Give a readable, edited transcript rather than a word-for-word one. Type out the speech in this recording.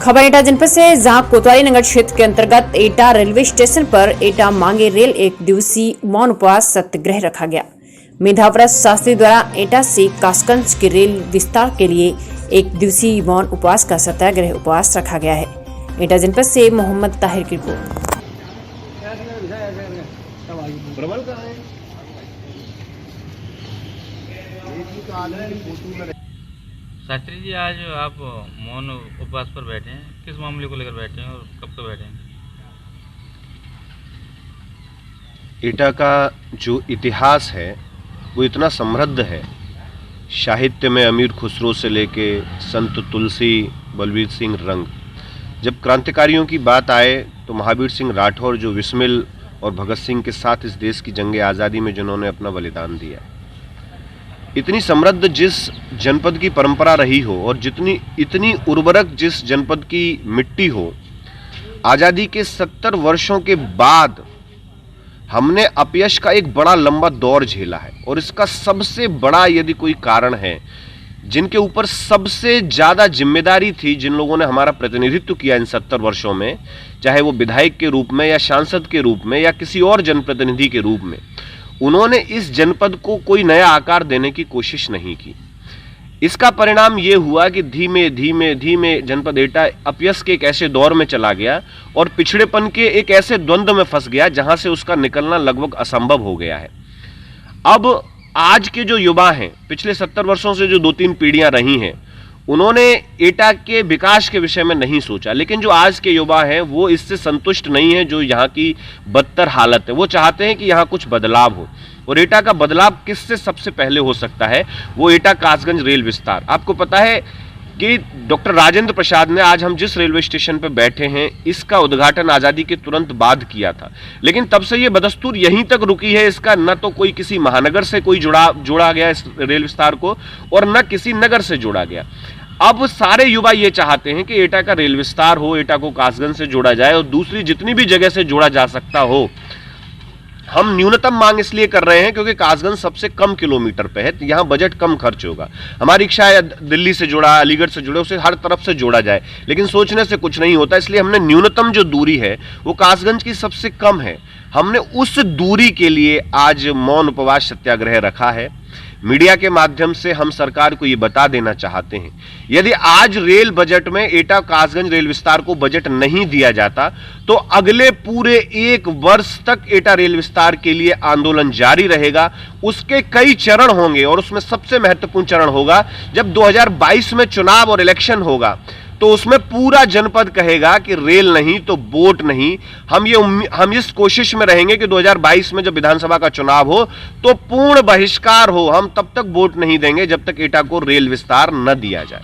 खबर एटा जनपद से, जहां कोतवाली नगर क्षेत्र के अंतर्गत एटा रेलवे स्टेशन पर एटा मांगे रेल एक दिवसीय मौन उपवास सत्याग्रह रखा गया। मेधाव्रत शास्त्री द्वारा एटा से कासगंज के रेल विस्तार के लिए एक दिवसीय मौन उपवास का सत्याग्रह उपवास रखा गया है। एटा जनपद से मोहम्मद ताहिर की रिपोर्ट। शास्त्री जी, आज आप मौन उपवास पर बैठे हैं, किस मामले को लेकर बैठे हैं और कब से बैठे हैं? एटा का जो इतिहास है वो इतना समृद्ध है। साहित्य में अमीर खुसरो से लेके संत तुलसी, बलवीर सिंह रंग, जब क्रांतिकारियों की बात आए तो महावीर सिंह राठौर जो विस्मिल और भगत सिंह के साथ इस देश की जंग आज़ादी में जिन्होंने अपना बलिदान दिया, इतनी समृद्ध जिस जनपद की परंपरा रही हो और इतनी उर्वरक जिस जनपद की मिट्टी हो, आज़ादी के 70 वर्षों के बाद हमने अपयश का एक बड़ा लंबा दौर झेला है। और इसका सबसे बड़ा यदि कोई कारण है, जिनके ऊपर सबसे ज़्यादा जिम्मेदारी थी, जिन लोगों ने हमारा प्रतिनिधित्व किया इन 70 वर्षों में, चाहे वो विधायक के रूप में या सांसद के रूप में या किसी और जनप्रतिनिधि के रूप में, उन्होंने इस जनपद को कोई नया आकार देने की कोशिश नहीं की। इसका परिणाम ये हुआ कि धीमे धीमे धीमे जनपद एटा अपयश के एक ऐसे दौर में चला गया और पिछड़ेपन के एक ऐसे द्वंद्व में फंस गया जहां से उसका निकलना लगभग असंभव हो गया है। अब आज के जो युवा हैं, पिछले 70 वर्षों से जो 2-3 पीढ़ियां रही हैं, उन्होंने एटा के विकास के विषय में नहीं सोचा। लेकिन जो आज के युवा हैं वो इससे संतुष्ट नहीं है जो यहाँ की बदतर हालत है। वो चाहते हैं कि यहाँ कुछ बदलाव हो, और एटा का बदलाव किससे सबसे पहले हो सकता है? वो एटा कासगंज रेल विस्तार। आपको पता है कि डॉक्टर राजेंद्र प्रसाद ने, आज हम जिस रेलवे स्टेशन पर बैठे हैं, इसका उद्घाटन आज़ादी के तुरंत बाद किया था, लेकिन तब से ये बदस्तूर यहीं तक रुकी है। इसका न तो कोई किसी महानगर से कोई जोड़ा गया इस रेल विस्तार को, और न किसी नगर से जोड़ा गया। अब सारे युवा ये चाहते हैं कि एटा का रेल विस्तार हो, एटा को कासगंज से जोड़ा जाए और दूसरी जितनी भी जगह से जोड़ा जा सकता हो। हम न्यूनतम मांग इसलिए कर रहे हैं क्योंकि कासगंज सबसे कम किलोमीटर पे है, यहाँ बजट कम खर्च होगा। हमारी इच्छा है दिल्ली से जोड़ा, अलीगढ़ से जोड़े, उसे हर तरफ से जोड़ा जाए, लेकिन सोचने से कुछ नहीं होता। इसलिए हमने न्यूनतम जो दूरी है वो कासगंज की सबसे कम है, हमने उस दूरी के लिए आज मौन उपवास सत्याग्रह रखा है। मीडिया के माध्यम से हम सरकार को ये बता देना चाहते हैं, यदि आज रेल बजट में एटा कासगंज रेल विस्तार को बजट नहीं दिया जाता तो अगले पूरे 1 वर्ष तक एटा रेल विस्तार के लिए आंदोलन जारी रहेगा। उसके कई चरण होंगे और उसमें सबसे महत्वपूर्ण चरण होगा जब 2022 में चुनाव और इलेक्शन होगा, तो उसमें पूरा जनपद कहेगा कि रेल नहीं तो वोट नहीं। हम इस कोशिश में रहेंगे कि 2022 में जब विधानसभा का चुनाव हो तो पूर्ण बहिष्कार हो। हम तब तक वोट नहीं देंगे जब तक एटा को रेल विस्तार न दिया जाए।